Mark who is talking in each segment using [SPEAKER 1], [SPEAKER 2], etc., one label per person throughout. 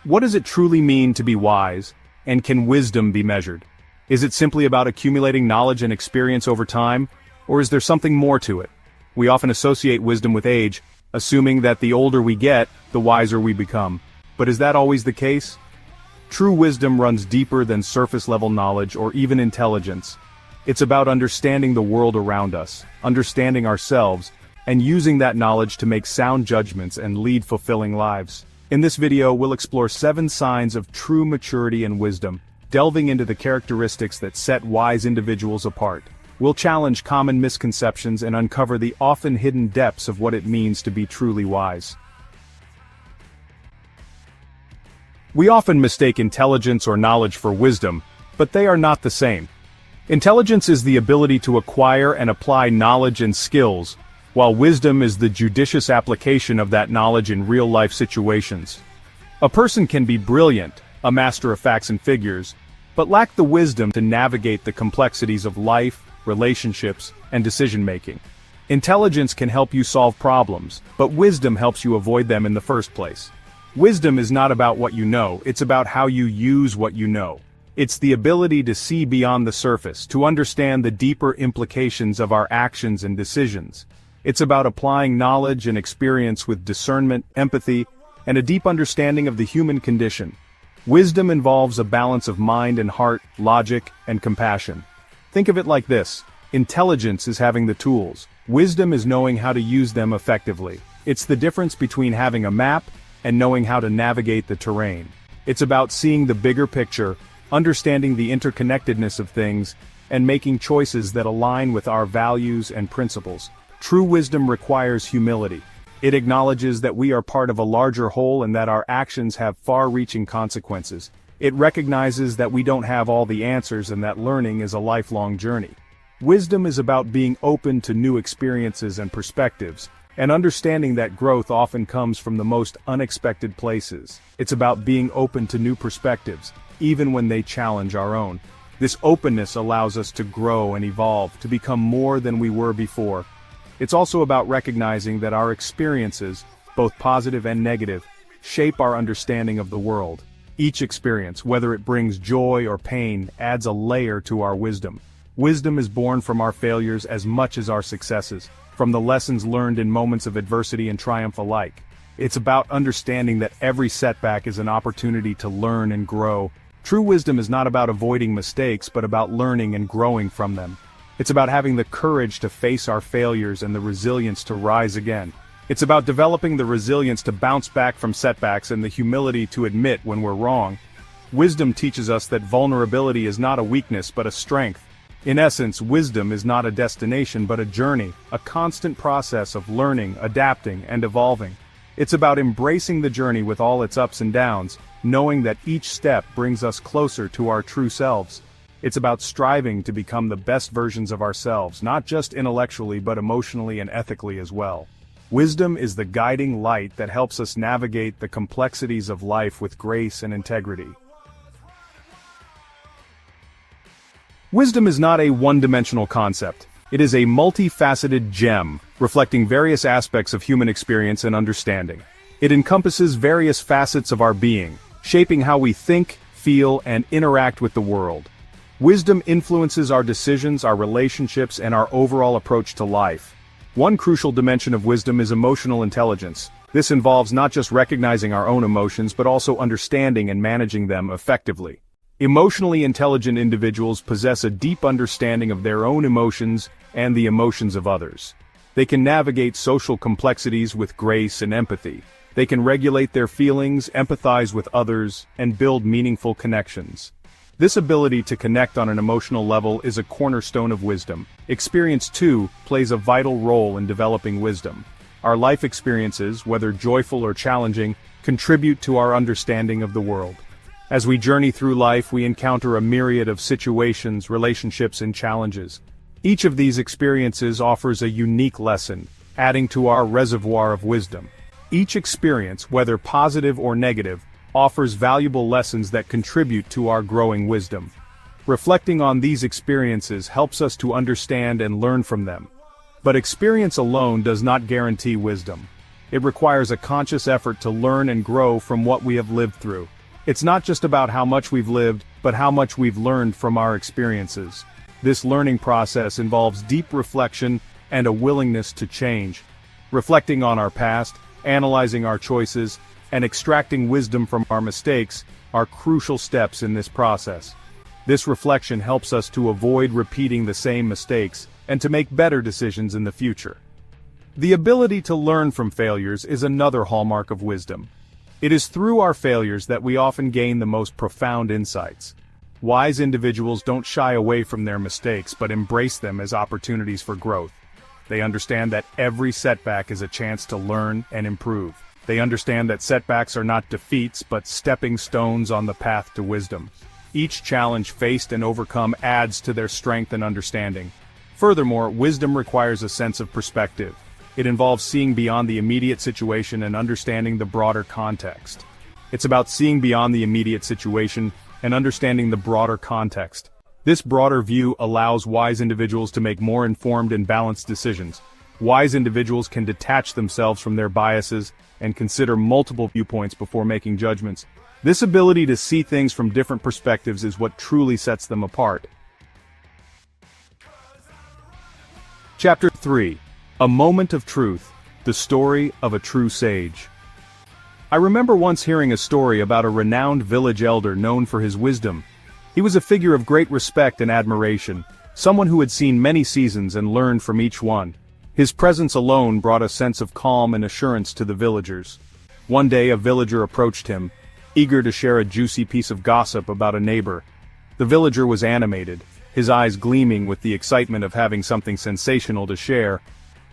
[SPEAKER 1] What does it truly mean to be wise, and can wisdom be measured? Is it simply about accumulating knowledge and experience over time, or is there something more to it? We often associate wisdom with age, assuming that the older we get, the wiser we become. But is that always the case? True wisdom runs deeper than surface-level knowledge or even intelligence. It's about understanding the world around us, understanding ourselves, and using that knowledge to make sound judgments and lead fulfilling lives. In this video, we'll explore 7 signs of true maturity and wisdom, delving into the characteristics that set wise individuals apart. We'll challenge common misconceptions and uncover the often hidden depths of what it means to be truly wise. We often mistake intelligence or knowledge for wisdom, but they are not the same. Intelligence is the ability to acquire and apply knowledge and skills, while wisdom is the judicious application of that knowledge in real-life situations. A person can be brilliant, a master of facts and figures, but lack the wisdom to navigate the complexities of life, relationships, and decision-making. Intelligence can help you solve problems, but wisdom helps you avoid them in the first place. Wisdom is not about what you know, it's about how you use what you know. It's the ability to see beyond the surface, to understand the deeper implications of our actions and decisions. It's about applying knowledge and experience with discernment, empathy, and a deep understanding of the human condition. Wisdom involves a balance of mind and heart, logic, and compassion. Think of it like this: intelligence is having the tools, wisdom is knowing how to use them effectively. It's the difference between having a map and knowing how to navigate the terrain. It's about seeing the bigger picture, understanding the interconnectedness of things, and making choices that align with our values and principles. True wisdom requires humility. It acknowledges that we are part of a larger whole and that our actions have far-reaching consequences. It recognizes that we don't have all the answers and that learning is a lifelong journey. Wisdom is about being open to new experiences and perspectives, and understanding that growth often comes from the most unexpected places. It's about being open to new perspectives, even when they challenge our own. This openness allows us to grow and evolve, to become more than we were before. It's also about recognizing that our experiences, both positive and negative, shape our understanding of the world. Each experience, whether it brings joy or pain, adds a layer to our wisdom. Wisdom is born from our failures as much as our successes, from the lessons learned in moments of adversity and triumph alike. It's about understanding that every setback is an opportunity to learn and grow. True wisdom is not about avoiding mistakes, but about learning and growing from them. It's about having the courage to face our failures and the resilience to rise again. It's about developing the resilience to bounce back from setbacks and the humility to admit when we're wrong. Wisdom teaches us that vulnerability is not a weakness but a strength. In essence, wisdom is not a destination but a journey, a constant process of learning, adapting, and evolving. It's about embracing the journey with all its ups and downs, knowing that each step brings us closer to our true selves. It's about striving to become the best versions of ourselves, not just intellectually but emotionally and ethically as well. Wisdom is the guiding light that helps us navigate the complexities of life with grace and integrity. Wisdom is not a one-dimensional concept. It is a multifaceted gem, reflecting various aspects of human experience and understanding. It encompasses various facets of our being, shaping how we think, feel, and interact with the world. Wisdom influences our decisions, our relationships, and our overall approach to life. One crucial dimension of wisdom is emotional intelligence. This involves not just recognizing our own emotions but also understanding and managing them effectively. Emotionally intelligent individuals possess a deep understanding of their own emotions and the emotions of others. They can navigate social complexities with grace and empathy. They can regulate their feelings, empathize with others, and build meaningful connections. This ability to connect on an emotional level is a cornerstone of wisdom. Experience, too, plays a vital role in developing wisdom. Our life experiences, whether joyful or challenging, contribute to our understanding of the world. As we journey through life, we encounter a myriad of situations, relationships, and challenges. Each of these experiences offers a unique lesson, adding to our reservoir of wisdom. Each experience, whether positive or negative, offers valuable lessons that contribute to our growing wisdom. Reflecting on these experiences helps us to understand and learn from them. But experience alone does not guarantee wisdom. It requires a conscious effort to learn and grow from what we have lived through. It's not just about how much we've lived, but how much we've learned from our experiences. This learning process involves deep reflection and a willingness to change. Reflecting on our past, analyzing our choices, and extracting wisdom from our mistakes are crucial steps in this process. This reflection helps us to avoid repeating the same mistakes and to make better decisions in the future. The ability to learn from failures is another hallmark of wisdom. It is through our failures that we often gain the most profound insights. Wise individuals don't shy away from their mistakes but embrace them as opportunities for growth. They understand that every setback is a chance to learn and improve. They understand that setbacks are not defeats but stepping stones on the path to wisdom. Each challenge faced and overcome adds to their strength and understanding. Furthermore, wisdom requires a sense of perspective. It involves seeing beyond the immediate situation and understanding the broader context. It's about seeing beyond the immediate situation and understanding the broader context. This broader view allows wise individuals to make more informed and balanced decisions. Wise individuals can detach themselves from their biases and consider multiple viewpoints before making judgments. This ability to see things from different perspectives is what truly sets them apart. Chapter 3. A Moment of Truth, the Story of a True Sage. I remember once hearing a story about a renowned village elder known for his wisdom. He was a figure of great respect and admiration, someone who had seen many seasons and learned from each one. His presence alone brought a sense of calm and assurance to the villagers. One day a villager approached him, eager to share a juicy piece of gossip about a neighbor. The villager was animated, his eyes gleaming with the excitement of having something sensational to share.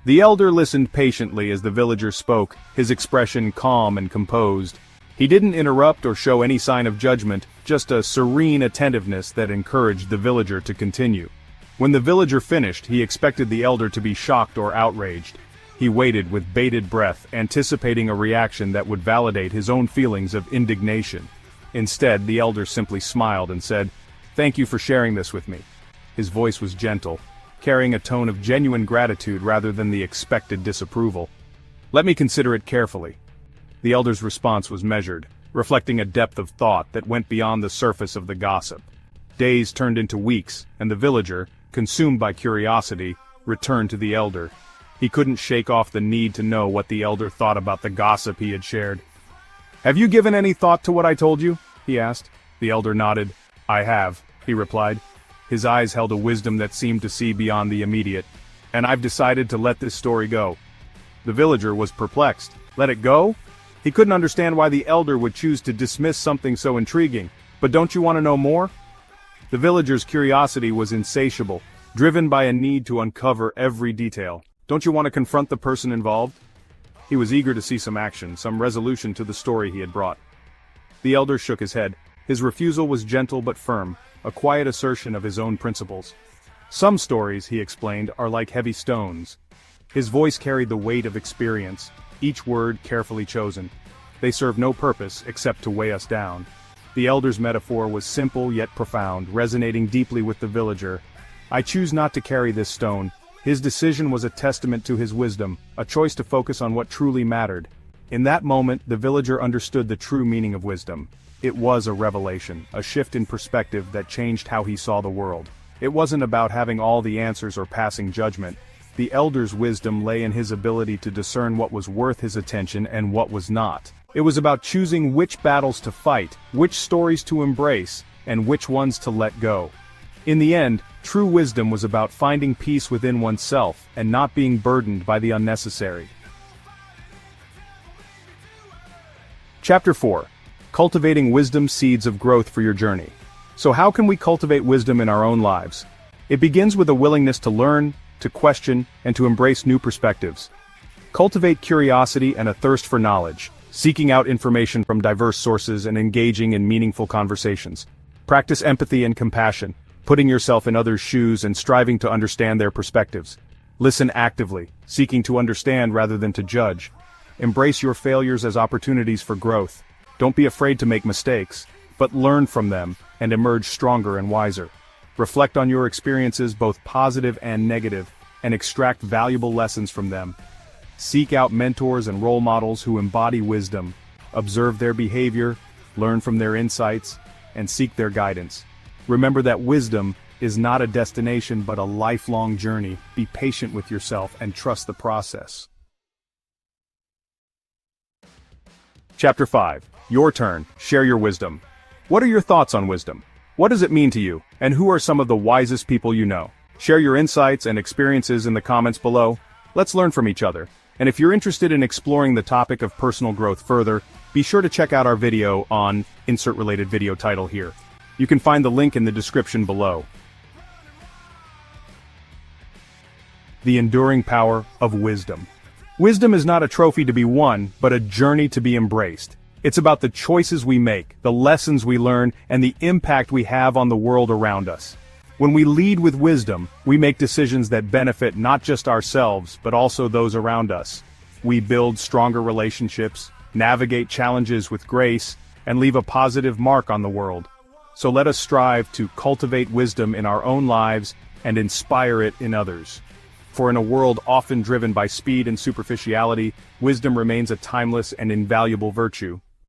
[SPEAKER 1] The elder listened patiently as the villager spoke, his expression calm and composed. He didn't interrupt or show any sign of judgment, just a serene attentiveness that encouraged the villager to continue. When the villager finished, he expected the elder to be shocked or outraged. He waited with bated breath, anticipating a reaction that would validate his own feelings of indignation. Instead, the elder simply smiled and said, "Thank you for sharing this with me." His voice was gentle, carrying a tone of genuine gratitude rather than the expected disapproval. "Let me consider it carefully." The elder's response was measured, reflecting a depth of thought that went beyond the surface of the gossip. Days turned into weeks, and the villager, consumed by curiosity, returned to the elder. He couldn't shake off the need to know what the elder thought about the gossip he had shared. "Have you given any thought to what I told you?" he asked. The elder nodded. "I have," he replied. His eyes held a wisdom that seemed to see beyond the immediate. "And I've decided to let this story go." The villager was perplexed. Let it go? He couldn't understand why the elder would choose to dismiss something so intriguing. "But don't you want to know more?" The villager's curiosity was insatiable, driven by a need to uncover every detail. "Don't you want to confront the person involved?" He was eager to see some action, some resolution to the story he had brought. The elder shook his head. His refusal was gentle but firm, a quiet assertion of his own principles. "Some stories," he explained, "are like heavy stones." His voice carried the weight of experience, each word carefully chosen. They serve no purpose except to weigh us down. The elder's metaphor was simple yet profound, resonating deeply with the villager. "I choose not to carry this stone." His decision was a testament to his wisdom, a choice to focus on what truly mattered. In that moment, the villager understood the true meaning of wisdom. It was a revelation, a shift in perspective that changed how he saw the world. It wasn't about having all the answers or passing judgment. The elder's wisdom lay in his ability to discern what was worth his attention and what was not. It was about choosing which battles to fight, which stories to embrace, and which ones to let go. In the end, true wisdom was about finding peace within oneself and not being burdened by the unnecessary. Chapter 4. Cultivating Wisdom Seeds of Growth for Your Journey. So how can we cultivate wisdom in our own lives? It begins with a willingness to learn, to question, and to embrace new perspectives. Cultivate curiosity and a thirst for knowledge, seeking out information from diverse sources and engaging in meaningful conversations. Practice empathy and compassion, putting yourself in others' shoes and striving to understand their perspectives. Listen actively, seeking to understand rather than to judge. Embrace your failures as opportunities for growth. Don't be afraid to make mistakes, but learn from them and emerge stronger and wiser. Reflect on your experiences, both positive and negative, and extract valuable lessons from them. Seek out mentors and role models who embody wisdom. Observe their behavior, learn from their insights, and seek their guidance. Remember that wisdom is not a destination but a lifelong journey. Be patient with yourself and trust the process. Chapter 5. Your turn. Share your wisdom. What are your thoughts on wisdom? What does it mean to you, and who are some of the wisest people you know? Share your insights and experiences in the comments below. Let's learn from each other. And if you're interested in exploring the topic of personal growth further, be sure to check out our video on insert related video title here. You can find the link in the description below. The enduring power of wisdom. Wisdom is not a trophy to be won, but a journey to be embraced. It's about the choices we make, the lessons we learn, and the impact we have on the world around us. When we lead with wisdom, we make decisions that benefit not just ourselves, but also those around us. We build stronger relationships, navigate challenges with grace, and leave a positive mark on the world. So let us strive to cultivate wisdom in our own lives and inspire it in others. For in a world often driven by speed and superficiality, wisdom remains a timeless and invaluable virtue.